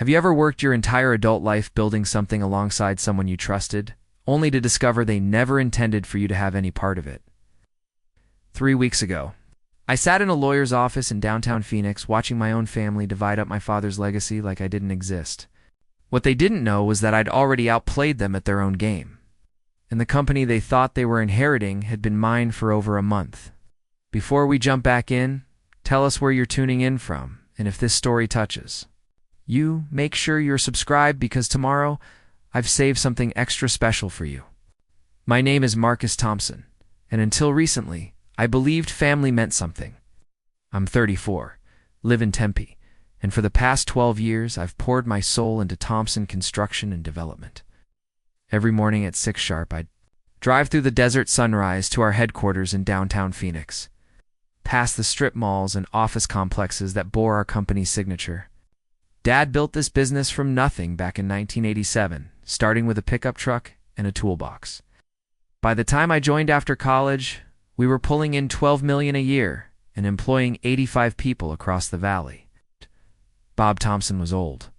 Have you ever worked your entire adult life building something alongside someone you trusted, only to discover they never intended for you to have any part of it? 3 weeks ago, I sat in a lawyer's office in downtown Phoenix watching my own family divide up my father's legacy like I didn't exist. What they didn't know was that I'd already outplayed them at their own game, and the company they thought they were inheriting had been mine for over a month. Before we jump back in, tell us where you're tuning in from, and if this story touches you, make sure you're subscribed because tomorrow I've saved something extra special for you. My name is Marcus Thompson, and until recently, I believed family meant something. I'm 34, live in Tempe, and for the past 12 years, I've poured my soul into Thompson Construction and Development. Every morning at 6 sharp, I'd drive through the desert sunrise to our headquarters in downtown Phoenix, past the strip malls and office complexes that bore our company's signature. Dad built this business from nothing back in 1987, starting with a pickup truck and a toolbox. By the time I joined after college, we were pulling in $12 million a year and employing 85 people across the valley. Bob Thompson was old.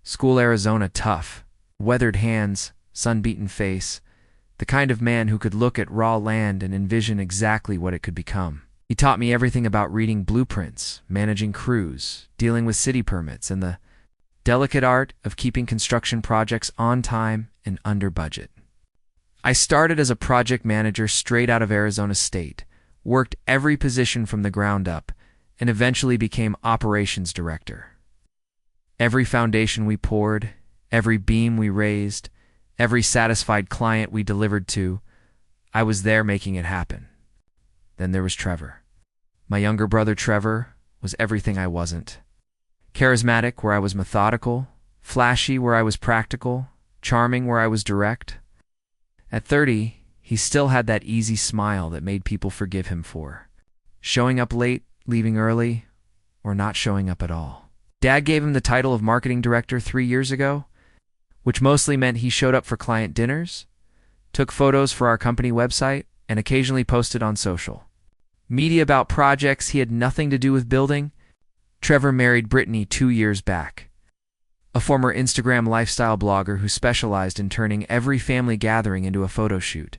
School Arizona tough, weathered hands, sun-beaten face, the kind of man who could look at raw land and envision exactly what it could become. He taught me everything about reading blueprints, managing crews, dealing with city permits, and the delicate art of keeping construction projects on time and under budget. I started as a project manager straight out of Arizona State, worked every position from the ground up, and eventually became operations director. Every foundation we poured, every beam we raised, every satisfied client we delivered to, I was there making it happen. Then there was Trevor. My younger brother Trevor was everything I wasn't. Charismatic where I was methodical, flashy where I was practical, charming where I was direct. At 30, he still had that easy smile that made people forgive him for showing up late, leaving early, or not showing up at all. Dad gave him the title of marketing director 3 years ago, which mostly meant he showed up for client dinners, took photos for our company website, and occasionally posted on social media about projects he had nothing to do with building. Trevor married Brittany 2 years back, a former Instagram lifestyle blogger who specialized in turning every family gathering into a photo shoot.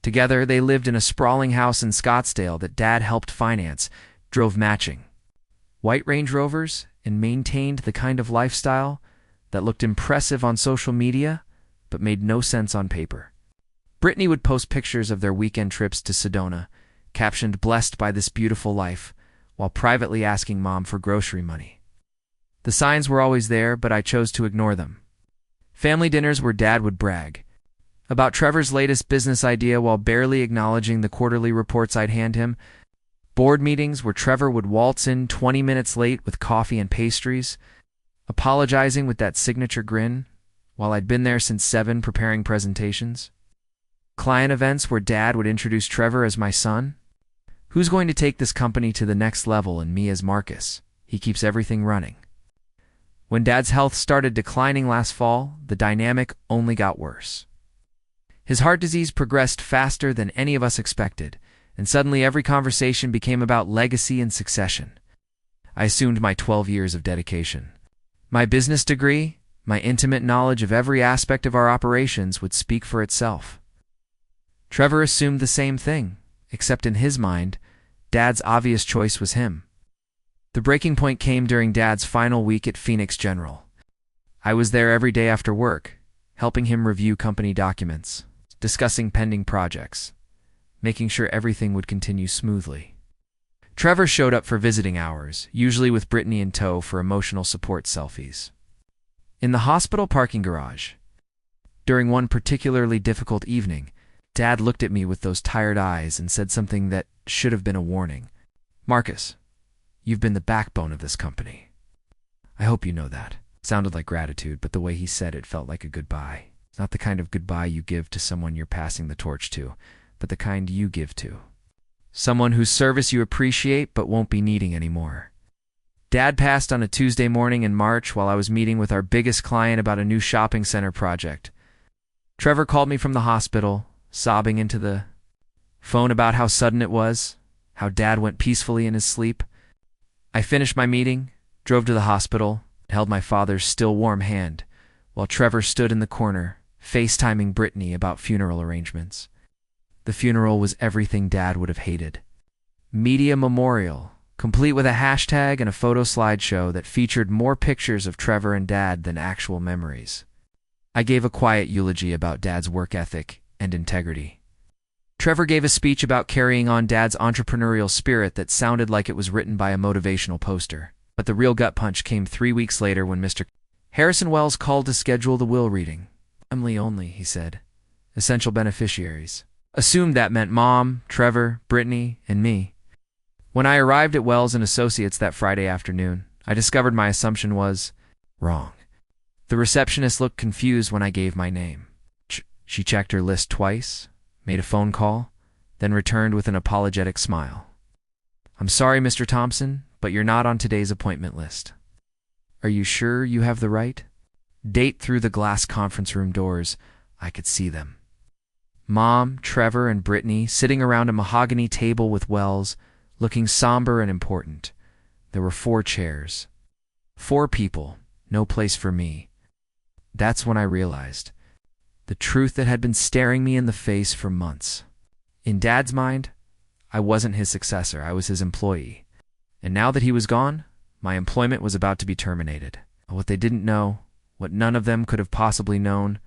Together, they lived in a sprawling house in Scottsdale that Dad helped finance, drove matching white Range Rovers, and maintained the kind of lifestyle that looked impressive on social media but made no sense on paper. Brittany would post pictures of their weekend trips to Sedona, captioned "blessed by this beautiful life," while privately asking Mom for grocery money. The signs were always there, but I chose to ignore them. Family dinners where Dad would brag about Trevor's latest business idea while barely acknowledging the quarterly reports I'd hand him. Board meetings where Trevor would waltz in 20 minutes late with coffee and pastries, apologizing with that signature grin while I'd been there since 7 preparing presentations. Client events where Dad would introduce Trevor as my son. Who's going to take this company to the next level, and me as Marcus? He keeps everything running. When Dad's health started declining last fall, the dynamic only got worse. His heart disease progressed faster than any of us expected, and suddenly every conversation became about legacy and succession. I assumed my 12 years of dedication, my business degree, my intimate knowledge of every aspect of our operations would speak for itself. Trevor assumed the same thing, except in his mind, Dad's obvious choice was him. The breaking point came during Dad's final week at Phoenix General. I was there every day after work, helping him review company documents, discussing pending projects, making sure everything would continue smoothly. Trevor showed up for visiting hours, usually with Brittany in tow for emotional support selfies. In the hospital parking garage, during one particularly difficult evening, Dad looked at me with those tired eyes and said something that should have been a warning. "Marcus, you've been the backbone of this company. I hope you know that." It sounded like gratitude, but the way he said it felt like a goodbye. Not the kind of goodbye you give to someone you're passing the torch to, but the kind you give to someone whose service you appreciate but won't be needing anymore. Dad passed on a Tuesday morning in March while I was meeting with our biggest client about a new shopping center project. Trevor called me from the hospital, sobbing into the phone about how sudden it was, how Dad went peacefully in his sleep. I finished my meeting, drove to the hospital, held my father's still warm hand, while Trevor stood in the corner, FaceTiming Brittany about funeral arrangements. The funeral was everything Dad would have hated. Media memorial, complete with a hashtag and a photo slideshow that featured more pictures of Trevor and Dad than actual memories. I gave a quiet eulogy about Dad's work ethic and integrity. Trevor gave a speech about carrying on Dad's entrepreneurial spirit that sounded like it was written by a motivational poster. But the real gut punch came 3 weeks later when Mr. Harrison Wells called to schedule the will reading. Family only, he said. Essential beneficiaries. Assumed that meant Mom, Trevor, Brittany, and me. When I arrived at Wells & Associates that Friday afternoon, I discovered my assumption was wrong. The receptionist looked confused when I gave my name. She checked her list twice, made a phone call, then returned with an apologetic smile. I'm sorry, Mr. Thompson, but you're not on today's appointment list. Are you sure you have the right date? Through the glass conference room doors, I could see them. Mom, Trevor, and Brittany sitting around a mahogany table with Wells, looking somber and important. There were 4 chairs. 4 people, no place for me. That's when I realized the truth that had been staring me in the face for months. In Dad's mind, I wasn't his successor, I was his employee. And now that he was gone, my employment was about to be terminated. What they didn't know, what none of them could have possibly known,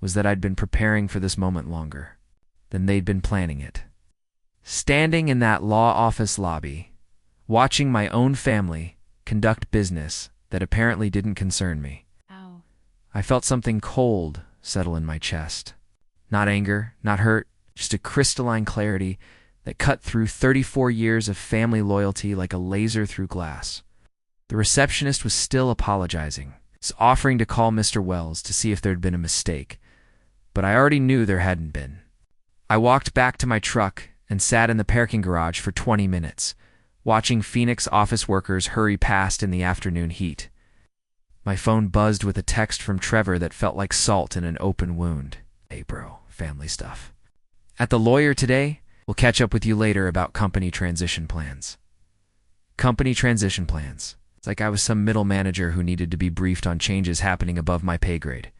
was that I'd been preparing for this moment longer than they'd been planning it. Standing in that law office lobby, watching my own family conduct business that apparently didn't concern me. Ow. I felt something cold settle in my chest. Not anger, not hurt, just a crystalline clarity that cut through 34 years of family loyalty like a laser through glass. The receptionist was still apologizing, offering to call Mr. Wells to see if there'd been a mistake, but I already knew there hadn't been. I walked back to my truck and sat in the parking garage for 20 minutes, watching Phoenix office workers hurry past in the afternoon heat. My phone buzzed with a text from Trevor that felt like salt in an open wound. Hey bro, family stuff. At the lawyer today, we'll catch up with you later about company transition plans. Company transition plans. It's like I was some middle manager who needed to be briefed on changes happening above my pay grade.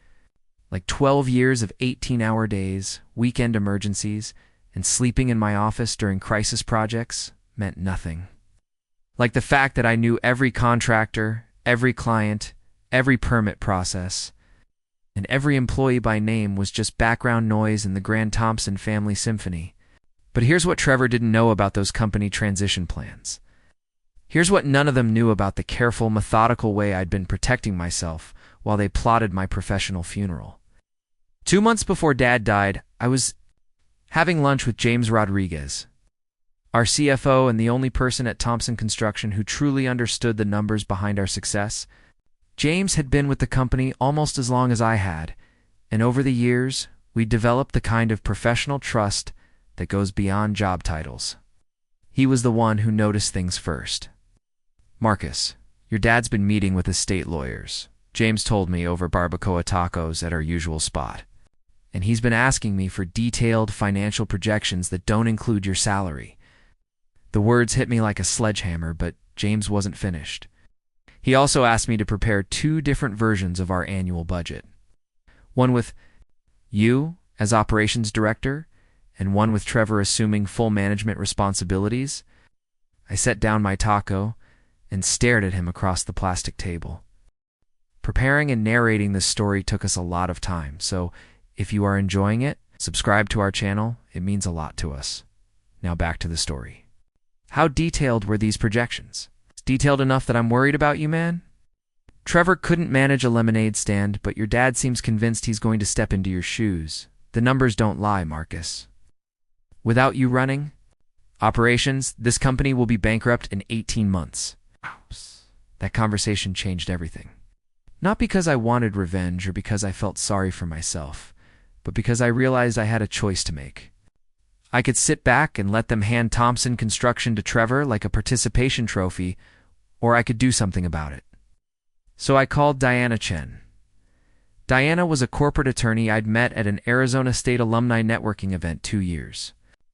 Like 12 years of 18-hour days, weekend emergencies, and sleeping in my office during crisis projects meant nothing. Like the fact that I knew every contractor, every client, every permit process, and every employee by name was just background noise in the grand Thompson family symphony. But here's what Trevor didn't know about those company transition plans. Here's what none of them knew about the careful, methodical way I'd been protecting myself while they plotted my professional funeral. 2 months before Dad died, I was having lunch with James Rodriguez, our CFO and the only person at Thompson Construction who truly understood the numbers behind our success. James had been with the company almost as long as I had, and over the years, we'd developed the kind of professional trust that goes beyond job titles. He was the one who noticed things first. Marcus, your dad's been meeting with estate lawyers, James told me over barbacoa tacos at our usual spot. And he's been asking me for detailed financial projections that don't include your salary. The words hit me like a sledgehammer, but James wasn't finished. He also asked me to prepare 2 different versions of our annual budget. One with you as operations director, and one with Trevor assuming full management responsibilities. I set down my taco and stared at him across the plastic table. Preparing and narrating this story took us a lot of time, so if you are enjoying it, subscribe to our channel. It means a lot to us. Now back to the story. How detailed were these projections? Detailed enough that I'm worried about you, man? Trevor couldn't manage a lemonade stand, but your dad seems convinced he's going to step into your shoes. The numbers don't lie, Marcus. Without you running operations, this company will be bankrupt in 18 months. That conversation changed everything. Not because I wanted revenge or because I felt sorry for myself, but because I realized I had a choice to make. I could sit back and let them hand Thompson Construction to Trevor like a participation trophy, or I could do something about it. So I called Diana Chen. Diana was a corporate attorney I'd met at an Arizona State alumni networking event 2 years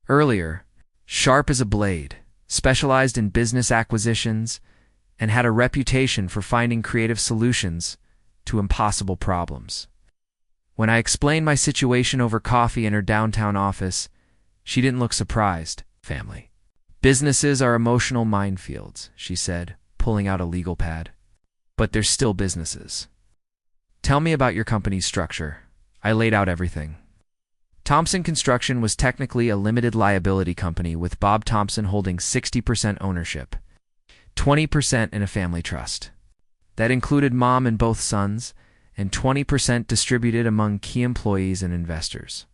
earlier, sharp as a blade, specialized in business acquisitions, and had a reputation for finding creative solutions to impossible problems. When I explained my situation over coffee in her downtown office, she didn't look surprised. Family. Businesses are emotional minefields, she said, pulling out a legal pad. But they're still businesses. Tell me about your company's structure. I laid out everything. Thompson Construction was technically a limited liability company with Bob Thompson holding 60% ownership, 20% in a family trust. That included Mom and both sons, and 20% distributed among key employees and investors.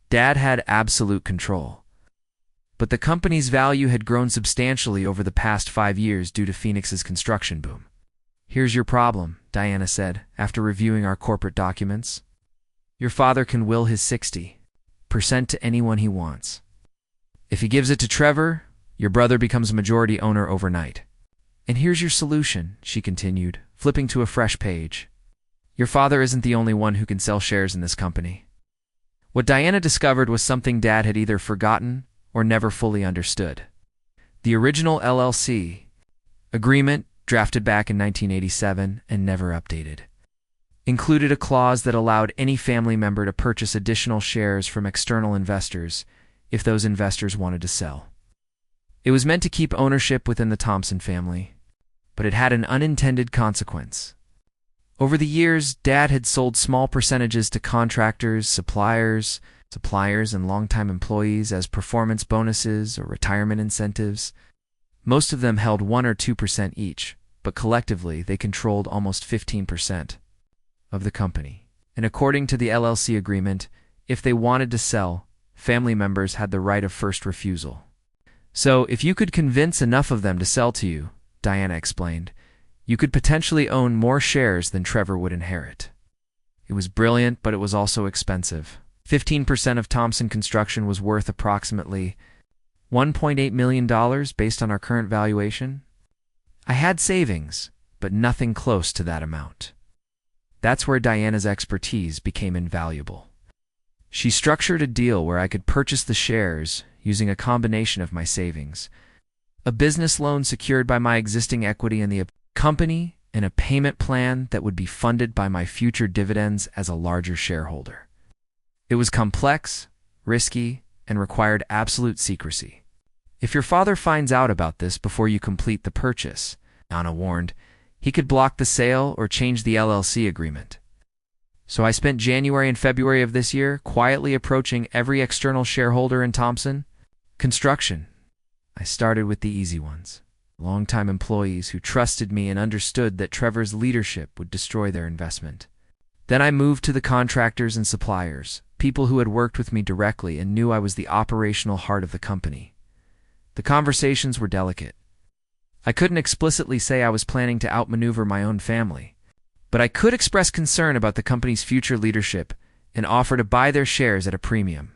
Dad had absolute control. But the company's value had grown substantially over the past 5 years due to Phoenix's construction boom. Here's your problem, Diana said, after reviewing our corporate documents. Your father can will his 60% to anyone he wants. If he gives it to Trevor, your brother becomes a majority owner overnight. And here's your solution, she continued, flipping to a fresh page. Your father isn't the only one who can sell shares in this company. What Diana discovered was something Dad had either forgotten or never fully understood. The original LLC agreement, drafted back in 1987 and never updated, included a clause that allowed any family member to purchase additional shares from external investors if those investors wanted to sell. It was meant to keep ownership within the Thompson family, but it had an unintended consequence. Over the years, Dad had sold small percentages to contractors, suppliers, and longtime employees as performance bonuses or retirement incentives. Most of them held 1 or 2% each, but collectively they controlled almost 15% of the company. And according to the LLC agreement, if they wanted to sell, family members had the right of first refusal. So if you could convince enough of them to sell to you, Diana explained, you could potentially own more shares than Trevor would inherit. It was brilliant, but it was also expensive. 15% of Thompson Construction was worth approximately $1.8 million based on our current valuation. I had savings, but nothing close to that amount. That's where Diana's expertise became invaluable. She structured a deal where I could purchase the shares using a combination of my savings, a business loan secured by my existing equity in the company, and a payment plan that would be funded by my future dividends as a larger shareholder. It was complex, risky, and required absolute secrecy. If your father finds out about this before you complete the purchase, Anna warned, he could block the sale or change the LLC agreement. So I spent January and February of this year quietly approaching every external shareholder in Thompson Construction. I started with the easy ones, longtime employees who trusted me and understood that Trevor's leadership would destroy their investment. Then I moved to the contractors and suppliers, people who had worked with me directly and knew I was the operational heart of the company. The conversations were delicate. I couldn't explicitly say I was planning to outmaneuver my own family, but I could express concern about the company's future leadership and offer to buy their shares at a premium.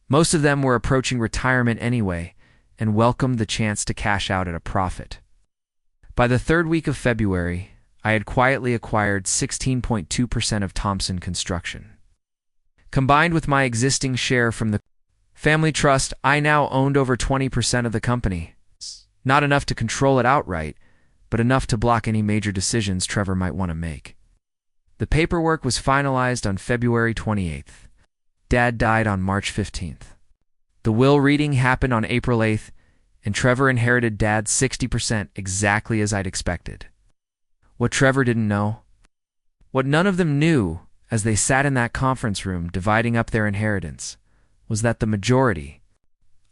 Most of them were approaching retirement anyway and welcomed the chance to cash out at a profit. By the third week of February, I had quietly acquired 16.2% of Thompson Construction. Combined with my existing share from the family trust, I now owned over 20% of the company. Not enough to control it outright, but enough to block any major decisions Trevor might want to make. The paperwork was finalized on February 28th. Dad died on March 15th. The will reading happened on April 8th, and Trevor inherited Dad's 60% exactly as I'd expected. What Trevor didn't know, what none of them knew as they sat in that conference room dividing up their inheritance, was that the majority,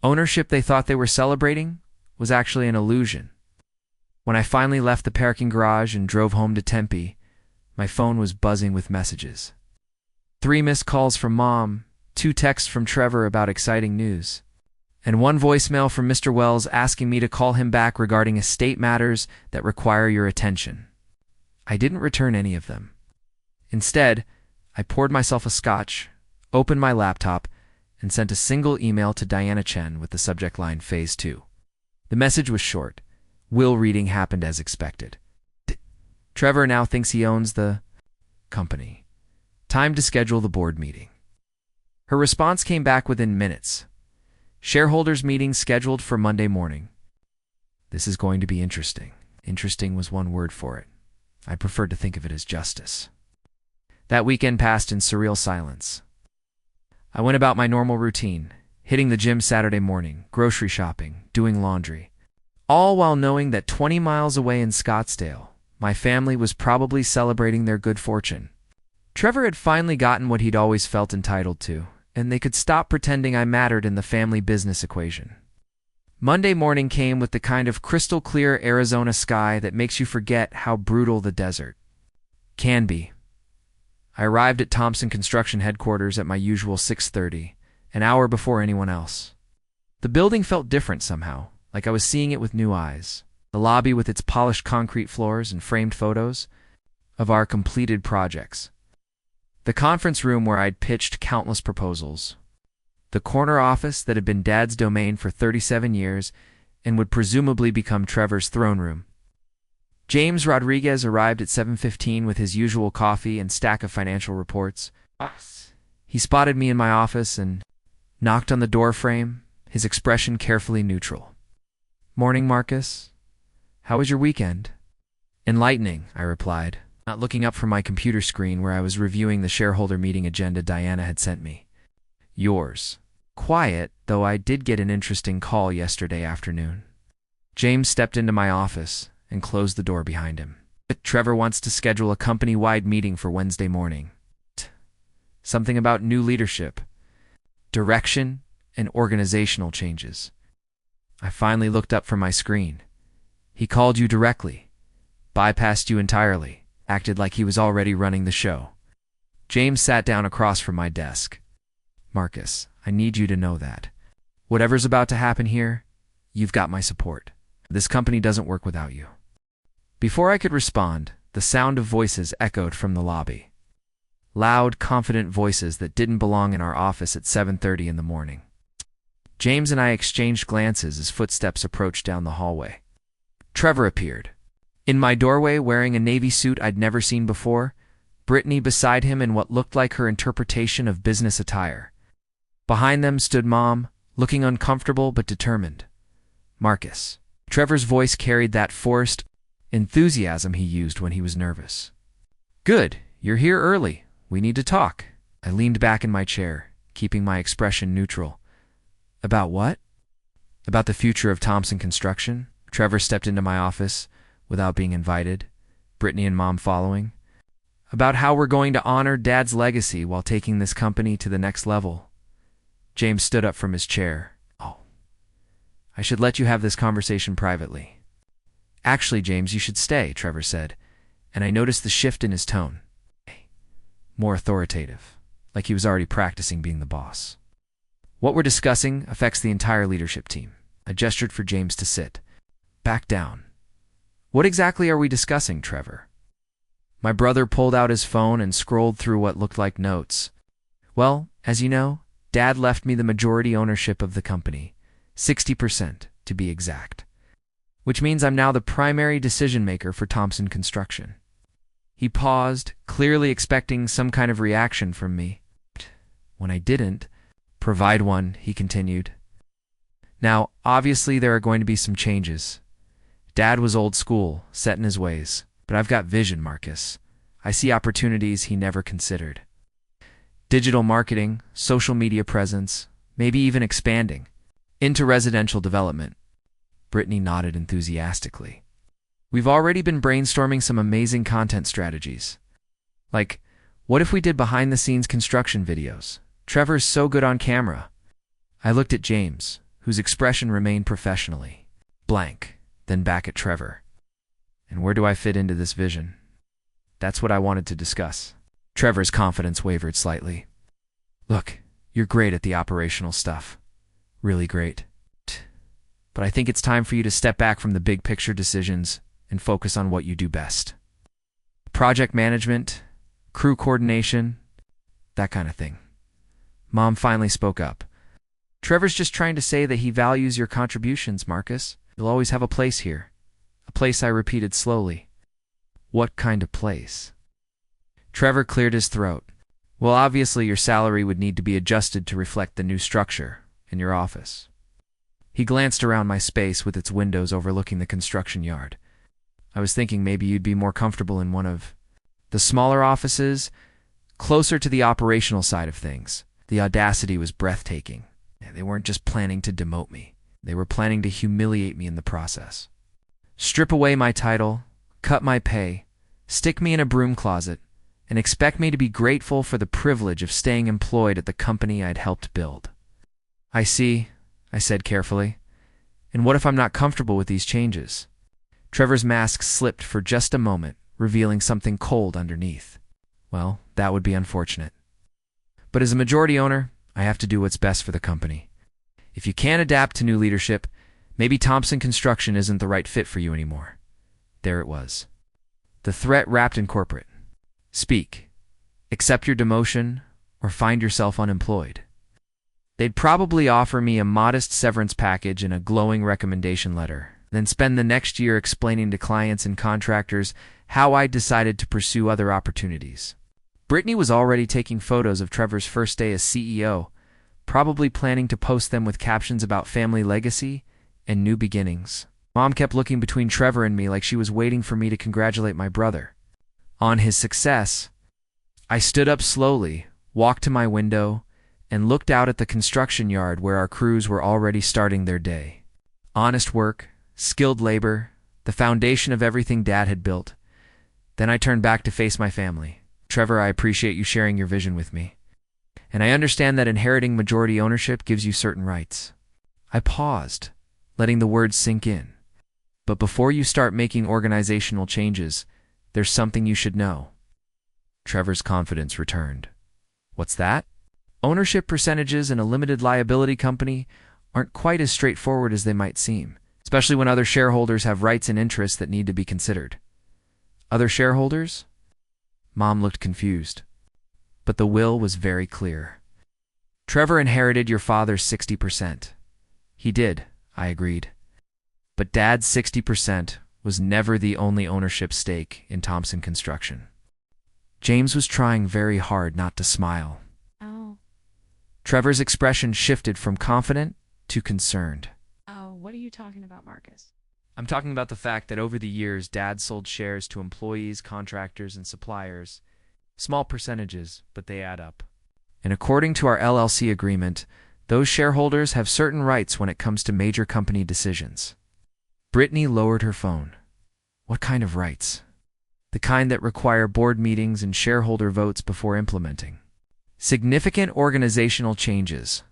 ownership they thought they were celebrating, was actually an illusion. When I finally left the parking garage and drove home to Tempe, my phone was buzzing with messages. 3 missed calls from Mom, 2 texts from Trevor about exciting news, and 1 voicemail from Mr. Wells asking me to call him back regarding estate matters that require your attention. I didn't return any of them. Instead, I poured myself a scotch, opened my laptop, and sent a single email to Diana Chen with the subject line Phase 2. The message was short. Will reading happened as expected. Trevor now thinks he owns the company. Time to schedule the board meeting. Her response came back within minutes. Shareholders meeting scheduled for Monday morning. This is going to be interesting. Interesting was one word for it. I preferred to think of it as justice. That weekend passed in surreal silence. I went about my normal routine, hitting the gym Saturday morning, grocery shopping, doing laundry, all while knowing that 20 miles away in Scottsdale, my family was probably celebrating their good fortune. Trevor had finally gotten what he'd always felt entitled to, and they could stop pretending I mattered in the family business equation. Monday morning came with the kind of crystal-clear Arizona sky that makes you forget how brutal the desert can be. I arrived at Thompson Construction headquarters at my usual 6:30, an hour before anyone else. The building felt different somehow, like I was seeing it with new eyes. The lobby with its polished concrete floors and framed photos of our completed projects. The conference room where I'd pitched countless proposals. The corner office that had been Dad's domain for 37 years and would presumably become Trevor's throne room. James Rodriguez arrived at 7:15 with his usual coffee and stack of financial reports. He spotted me in my office and knocked on the door frame, his expression carefully neutral. "Morning, Marcus. How was your weekend?" "Enlightening," I replied, not looking up from my computer screen where I was reviewing the shareholder meeting agenda Diana had sent me. "Yours." "Quiet, though I did get an interesting call yesterday afternoon." James stepped into my office and closed the door behind him. "Trevor wants to schedule a company-wide meeting for Wednesday morning. Something about new leadership, direction, and organizational changes." I finally looked up from my screen. "He called you directly, bypassed you entirely, acted like he was already running the show." James sat down across from my desk. "Marcus, I need you to know that. Whatever's about to happen here, you've got my support. This company doesn't work without you." Before I could respond, the sound of voices echoed from the lobby. Loud, confident voices that didn't belong in our office at 7:30 in the morning. James and I exchanged glances as footsteps approached down the hallway. Trevor appeared. In my doorway, wearing a navy suit I'd never seen before, Brittany beside him in what looked like her interpretation of business attire. Behind them stood Mom, looking uncomfortable but determined. "Marcus." Trevor's voice carried that forced enthusiasm he used when he was nervous. "Good, you're here early. We need to talk." I leaned back in my chair, keeping my expression neutral. "About what?" "About the future of Thompson Construction." Trevor stepped into my office without being invited, Brittany and Mom following. "About how we're going to honor Dad's legacy while taking this company to the next level." James stood up from his chair. "Oh, I should let you have this conversation privately." "Actually, James, you should stay," Trevor said, and I noticed the shift in his tone. More authoritative, like he was already practicing being the boss. "What we're discussing affects the entire leadership team." I gestured for James to sit. "Back down." "What exactly are we discussing, Trevor?" My brother pulled out his phone and scrolled through what looked like notes. "Well, as you know, Dad left me the majority ownership of the company, 60% to be exact, which means I'm now the primary decision-maker for Thompson Construction." He paused, clearly expecting some kind of reaction from me. When I didn't provide one, he continued. "Now, obviously there are going to be some changes. Dad was old school, set in his ways, but I've got vision, Marcus. I see opportunities he never considered. Digital marketing, social media presence, maybe even expanding into residential development." Brittany nodded enthusiastically. "We've already been brainstorming some amazing content strategies. Like, what if we did behind-the-scenes construction videos? Trevor's so good on camera." I looked at James, whose expression remained professionally blank, then back at Trevor. "And where do I fit into this vision?" "That's what I wanted to discuss." Trevor's confidence wavered slightly. "Look, you're great at the operational stuff. Really great. But I think it's time for you to step back from the big picture decisions and focus on what you do best. Project management, crew coordination, that kind of thing." Mom finally spoke up. "Trevor's just trying to say that he values your contributions, Marcus. You'll always have a place here." "A place," I repeated slowly. "What kind of place?" Trevor cleared his throat. "Well, obviously your salary would need to be adjusted to reflect the new structure in your office." He glanced around my space with its windows overlooking the construction yard. I was thinking maybe you'd be more comfortable in one of the smaller offices, closer to the operational side of things." The audacity was breathtaking. They weren't just planning to demote me. They were planning to humiliate me in the process. Strip away my title, cut my pay, stick me in a broom closet, and expect me to be grateful for the privilege of staying employed at the company I'd helped build. "I see," I said carefully. "And what if I'm not comfortable with these changes?" Trevor's mask slipped for just a moment, revealing something cold underneath. "Well, that would be unfortunate. But as a majority owner, I have to do what's best for the company. If you can't adapt to new leadership, maybe Thompson Construction isn't the right fit for you anymore." There it was. The threat wrapped in corporate. Speak. Accept your demotion, or find yourself unemployed. They'd probably offer me a modest severance package and a glowing recommendation letter, then spend the next year explaining to clients and contractors how I decided to pursue other opportunities. Brittany was already taking photos of Trevor's first day as CEO, probably planning to post them with captions about family legacy and new beginnings. Mom kept looking between Trevor and me like she was waiting for me to congratulate my brother on his success. I stood up slowly, walked to my window, and looked out at the construction yard where our crews were already starting their day. Honest work, skilled labor, the foundation of everything Dad had built. Then I turned back to face my family. "Trevor, I appreciate you sharing your vision with me. And I understand that inheriting majority ownership gives you certain rights." I paused, letting the words sink in. "But before you start making organizational changes, there's something you should know." Trevor's confidence returned. "What's that?" "Ownership percentages in a limited liability company aren't quite as straightforward as they might seem, especially when other shareholders have rights and interests that need to be considered." "Other shareholders?" Mom looked confused. But the will was very clear. "Trevor inherited your father's 60%. "He did," I agreed. "But Dad's 60% was never the only ownership stake in Thompson Construction." James was trying very hard not to smile. "Oh. Trevor's expression shifted from confident to concerned. Oh, what are you talking about, Marcus?" "I'm talking about the fact that over the years, Dad sold shares to employees, contractors, and suppliers. Small percentages, but they add up. And according to our LLC agreement, those shareholders have certain rights when it comes to major company decisions." Brittany lowered her phone. "What kind of rights?" "The kind that require board meetings and shareholder votes before implementing significant organizational changes."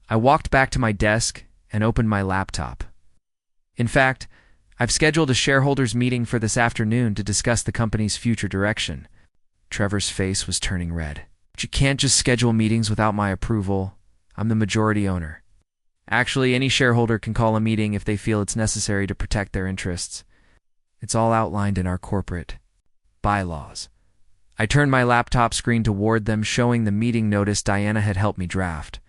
I walked back to my desk and opened my laptop. "In fact, I've scheduled a shareholders meeting for this afternoon to discuss the company's future direction." Trevor's face was turning red. "But you can't just schedule meetings without my approval. I'm the majority owner." "Actually, any shareholder can call a meeting if they feel it's necessary to protect their interests. It's all outlined in our corporate bylaws." I turned my laptop screen toward them, showing the meeting notice Diana had helped me draft.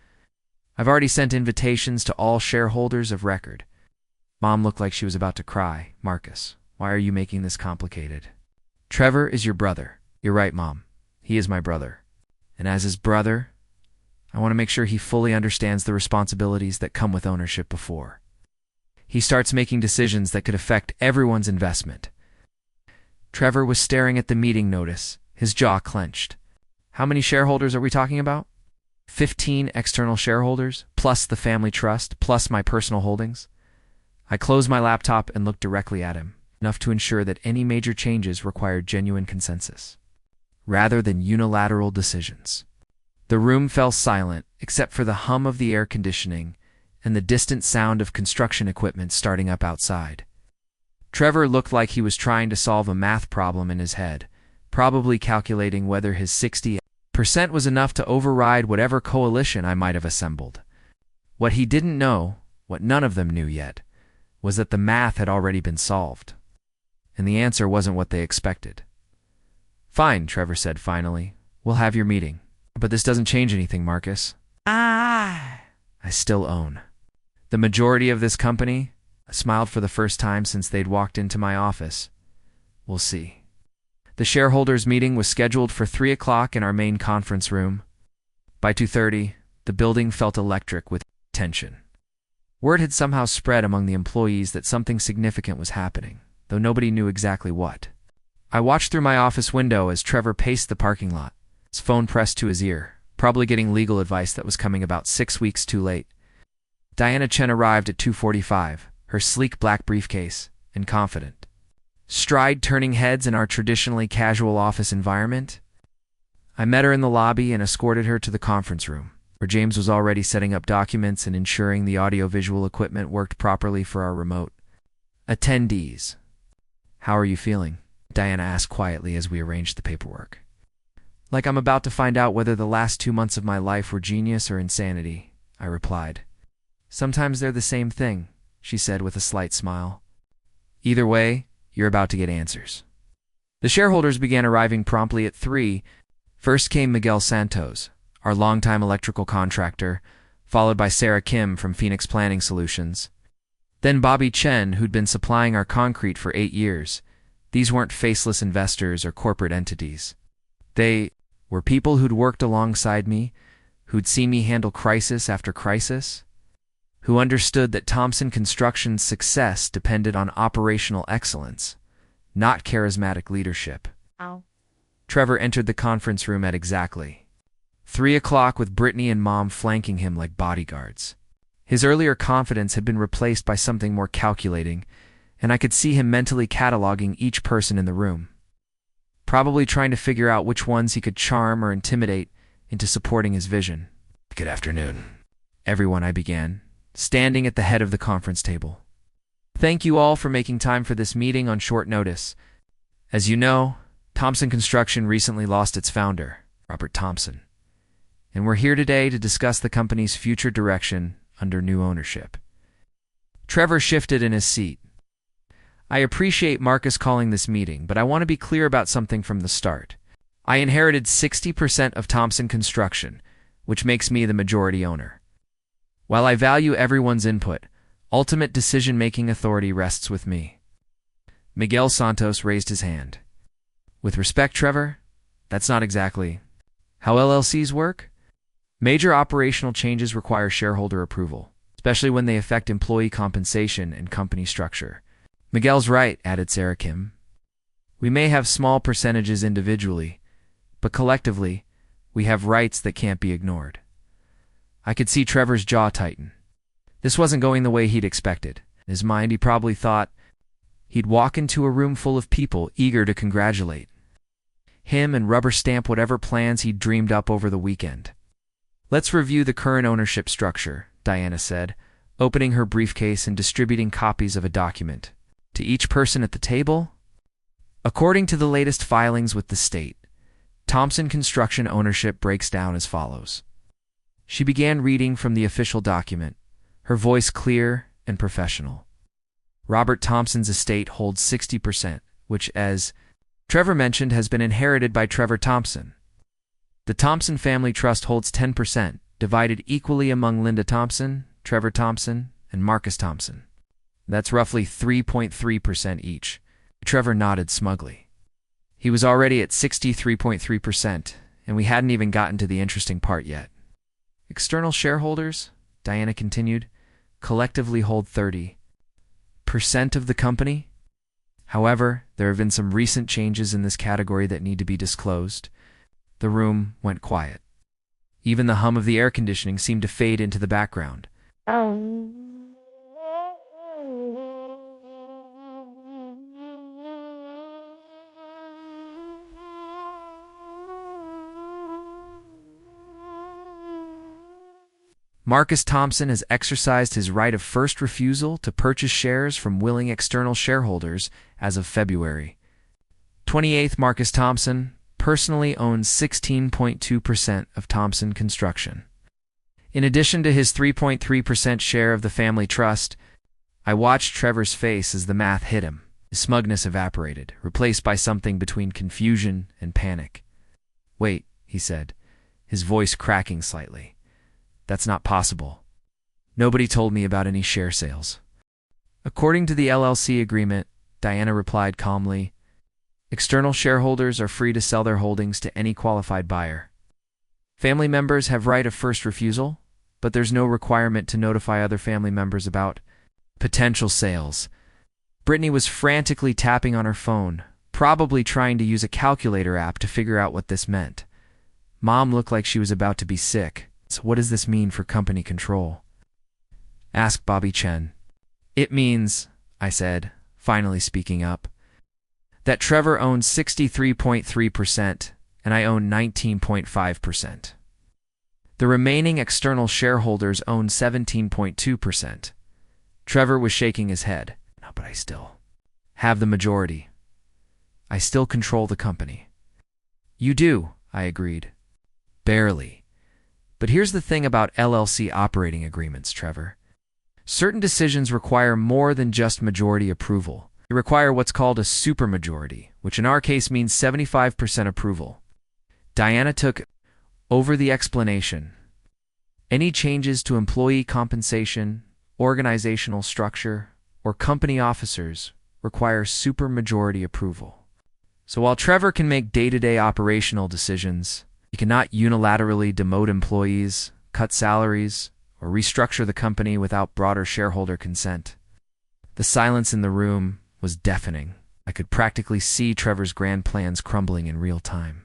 "I've already sent invitations to all shareholders of record." Mom looked like she was about to cry. "Marcus, why are you making this complicated?" "Trevor is your brother." "You're right, Mom. He is my brother. And as his brother, I want to make sure he fully understands the responsibilities that come with ownership before he starts making decisions that could affect everyone's investment." Trevor was staring at the meeting notice, his jaw clenched. "How many shareholders are we talking about?" 15 external shareholders, plus the family trust, plus my personal holdings." I closed my laptop and looked directly at him, enough to ensure that any major changes required genuine consensus, rather than unilateral decisions. The room fell silent, except for the hum of the air conditioning and the distant sound of construction equipment starting up outside. Trevor looked like he was trying to solve a math problem in his head, probably calculating whether his 60% was enough to override whatever coalition I might have assembled. What he didn't know, what none of them knew yet, was that the math had already been solved, and the answer wasn't what they expected. "Fine," Trevor said finally. "We'll have your meeting. But this doesn't change anything, Marcus. I still own the majority of this company." I smiled for the first time since they'd walked into my office. "We'll see." The shareholders' meeting was scheduled for 3 o'clock in our main conference room. By 2:30, the building felt electric with tension. Word had somehow spread among the employees that something significant was happening. though nobody knew exactly what. I watched through my office window as Trevor paced the parking lot, his phone pressed to his ear, probably getting legal advice that was coming about 6 weeks too late. Diana Chen arrived at 2:45, her sleek black briefcase, and confident. Stride turning heads in our traditionally casual office environment. I met her in the lobby and escorted her to the conference room, where James was already setting up documents and ensuring the audio-visual equipment worked properly for our remote attendees. "How are you feeling?" Diana asked quietly as we arranged the paperwork. "Like I'm about to find out whether the last 2 months of my life were genius or insanity," I replied. "Sometimes they're the same thing," she said with a slight smile. "Either way, you're about to get answers." The shareholders began arriving promptly at 3. First came Miguel Santos, our longtime electrical contractor, followed by Sarah Kim from Phoenix Planning Solutions. Then Bobby Chen, who'd been supplying our concrete for 8 years. These weren't faceless investors or corporate entities. They were people who'd worked alongside me, who'd seen me handle crisis after crisis, who understood that Thompson Construction's success depended on operational excellence, not charismatic leadership. Ow. Trevor entered the conference room at exactly 3 o'clock with Brittany and Mom flanking him like bodyguards. His earlier confidence had been replaced by something more calculating, and I could see him mentally cataloging each person in the room, probably trying to figure out which ones he could charm or intimidate into supporting his vision. "Good afternoon, everyone," I began, standing at the head of the conference table. "Thank you all for making time for this meeting on short notice. As you know, Thompson Construction recently lost its founder, Robert Thompson, and we're here today to discuss the company's future direction under new ownership." Trevor shifted in his seat. "I appreciate Marcus calling this meeting, but I want to be clear about something from the start. I inherited 60% of Thompson Construction, which makes me the majority owner. While I value everyone's input, ultimate decision-making authority rests with me." Miguel Santos raised his hand. "With respect, Trevor, that's not exactly how LLCs work. Major operational changes require shareholder approval, especially when they affect employee compensation and company structure." "Miguel's right," added Sarah Kim. "We may have small percentages individually, but collectively, we have rights that can't be ignored." I could see Trevor's jaw tighten. This wasn't going the way he'd expected. In his mind, he probably thought he'd walk into a room full of people eager to congratulate him and rubber stamp whatever plans he'd dreamed up over the weekend. "Let's review the current ownership structure," Diana said, opening her briefcase and distributing copies of a document to each person at the table. "According to the latest filings with the state, Thompson Construction ownership breaks down as follows." She began reading from the official document, her voice clear and professional. "Robert Thompson's estate holds 60%, which, as Trevor mentioned, has been inherited by Trevor Thompson. The Thompson Family Trust holds 10%, divided equally among Linda Thompson, Trevor Thompson, and Marcus Thompson. That's roughly 3.3% each." Trevor nodded smugly. He was already at 63.3%, and we hadn't even gotten to the interesting part yet. "External shareholders," Diana continued, "collectively hold 30% of the company. However, there have been some recent changes in this category that need to be disclosed." The room went quiet. Even the hum of the air conditioning seemed to fade into the background. Marcus Thompson has exercised his right of first refusal to purchase shares from willing external shareholders as of February 28th. Marcus Thompson personally owns 16.2% of Thompson Construction. In addition to his 3.3% share of the family trust, I watched Trevor's face as the math hit him. His smugness evaporated, replaced by something between confusion and panic. "Wait," he said, his voice cracking slightly. "That's not possible. Nobody told me about any share sales." "According to the LLC agreement," Diana replied calmly, "external shareholders are free to sell their holdings to any qualified buyer. Family members have right of first refusal, but there's no requirement to notify other family members about potential sales." Brittany was frantically tapping on her phone, probably trying to use a calculator app to figure out what this meant. Mom looked like she was about to be sick. So what does this mean for company control? Asked Bobby Chen. It means, I said, finally speaking up, that Trevor owns 63.3% and I own 19.5%. The remaining external shareholders own 17.2%. Trevor was shaking his head. No, but I still have the majority. I still control the company. You do, I agreed. Barely. But here's the thing about LLC operating agreements, Trevor. Certain decisions require more than just majority approval. They require what's called a supermajority, which in our case means 75% approval. Diana took over the explanation. Any changes to employee compensation, organizational structure, or company officers require supermajority approval. So while Trevor can make day-to-day operational decisions, he cannot unilaterally demote employees, cut salaries, or restructure the company without broader shareholder consent. The silence in the room was deafening. I could practically see Trevor's grand plans crumbling in real time.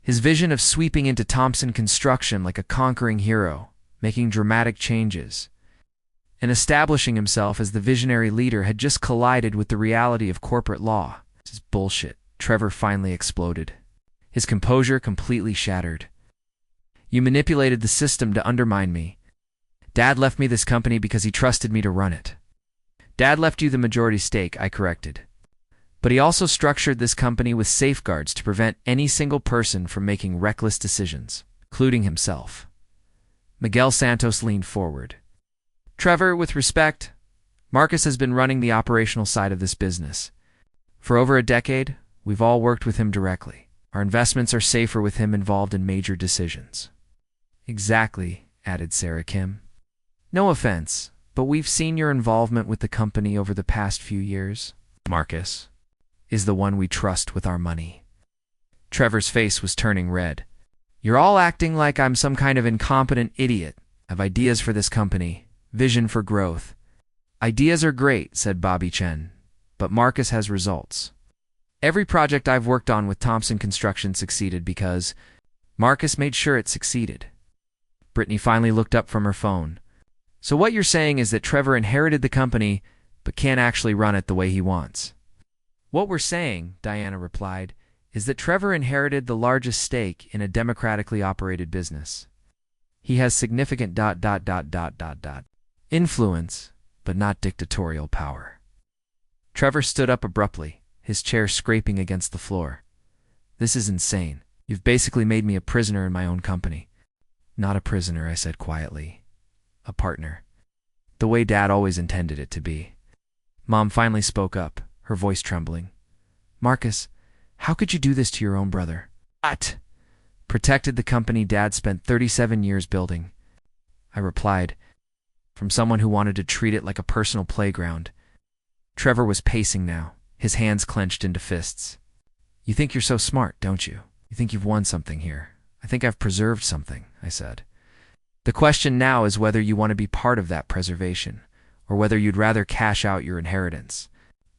His vision of sweeping into Thompson Construction like a conquering hero, making dramatic changes, and establishing himself as the visionary leader had just collided with the reality of corporate law. This is bullshit, Trevor finally exploded, his composure completely shattered. You manipulated the system to undermine me. Dad left me this company because he trusted me to run it. Dad left you the majority stake, I corrected. But he also structured this company with safeguards to prevent any single person from making reckless decisions, including himself. Miguel Santos leaned forward. Trevor, with respect, Marcus has been running the operational side of this business. For over a decade, we've all worked with him directly. Our investments are safer with him involved in major decisions. Exactly, added Sarah Kim. No offense, but we've seen your involvement with the company over the past few years. Marcus is the one we trust with our money. Trevor's face was turning red. You're all acting like I'm some kind of incompetent idiot. I have ideas for this company, vision for growth. Ideas are great, said Bobby Chen, but Marcus has results. Every project I've worked on with Thompson Construction succeeded because Marcus made sure it succeeded. Brittany finally looked up from her phone. So what you're saying is that Trevor inherited the company but can't actually run it the way he wants. What we're saying, Diana replied, is that Trevor inherited the largest stake in a democratically operated business. He has significant influence, but not dictatorial power. Trevor stood up abruptly, his chair scraping against the floor. This is insane. You've basically made me a prisoner in my own company. Not a prisoner, I said quietly. A partner. The way Dad always intended it to be. Mom finally spoke up, her voice trembling. Marcus, how could you do this to your own brother? What? Protected the company Dad spent 37 years building. I replied, from someone who wanted to treat it like a personal playground. Trevor was pacing now, his hands clenched into fists. You think you're so smart, don't you? You think you've won something here. I think I've preserved something, I said. The question now is whether you want to be part of that preservation, or whether you'd rather cash out your inheritance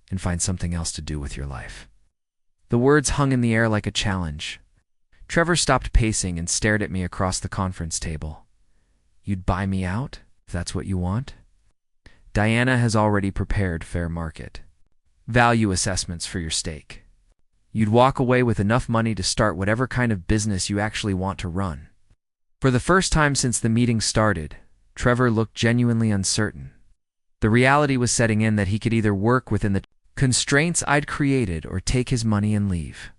and find something else to do with your life. The words hung in the air like a challenge. Trevor stopped pacing and stared at me across the conference table. You'd buy me out, if that's what you want? Diana has already prepared fair market value assessments for your stake. You'd walk away with enough money to start whatever kind of business you actually want to run. For the first time since the meeting started, Trevor looked genuinely uncertain. The reality was setting in that he could either work within the constraints I'd created or take his money and leave.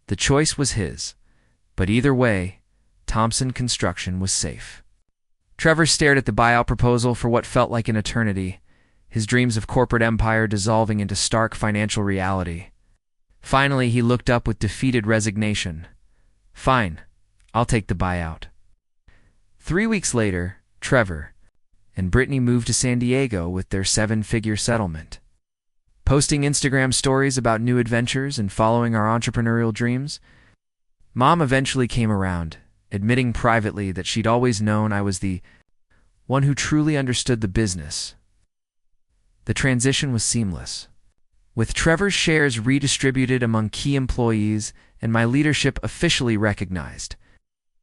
The choice was his, but either way, Thompson Construction was safe. Trevor stared at the buyout proposal for what felt like an eternity, his dreams of corporate empire dissolving into stark financial reality. Finally, he looked up with defeated resignation. Fine, I'll take the buyout. 3 weeks later, Trevor and Brittany moved to San Diego with their 7-figure settlement. Posting Instagram stories about new adventures and following our entrepreneurial dreams, Mom eventually came around, admitting privately that she'd always known I was the one who truly understood the business. The transition was seamless. With Trevor's shares redistributed among key employees and my leadership officially recognized,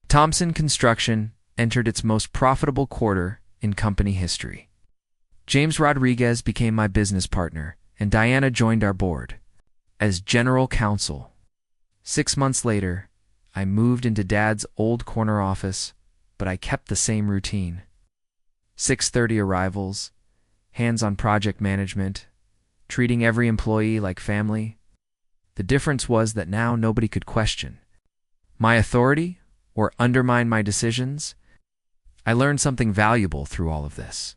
Thompson Construction entered its most profitable quarter in company history. James Rodriguez became my business partner, and Diana joined our board as general counsel. 6 months later, I moved into Dad's old corner office, but I kept the same routine. 6:30 arrivals, hands-on project management, treating every employee like family. The difference was that now nobody could question my authority or undermine my decisions. I learned something valuable through all of this.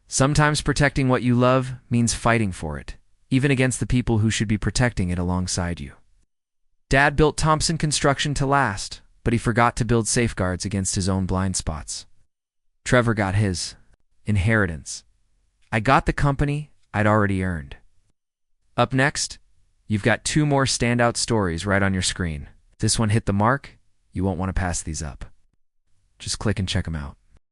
Sometimes protecting what you love means fighting for it, even against the people who should be protecting it alongside you. Dad built Thompson Construction to last, but he forgot to build safeguards against his own blind spots. Trevor got his inheritance. I got the company I'd already earned. Up next, you've got 2 more standout stories right on your screen. If this one hit the mark, you won't want to pass these up. Just click and check them out.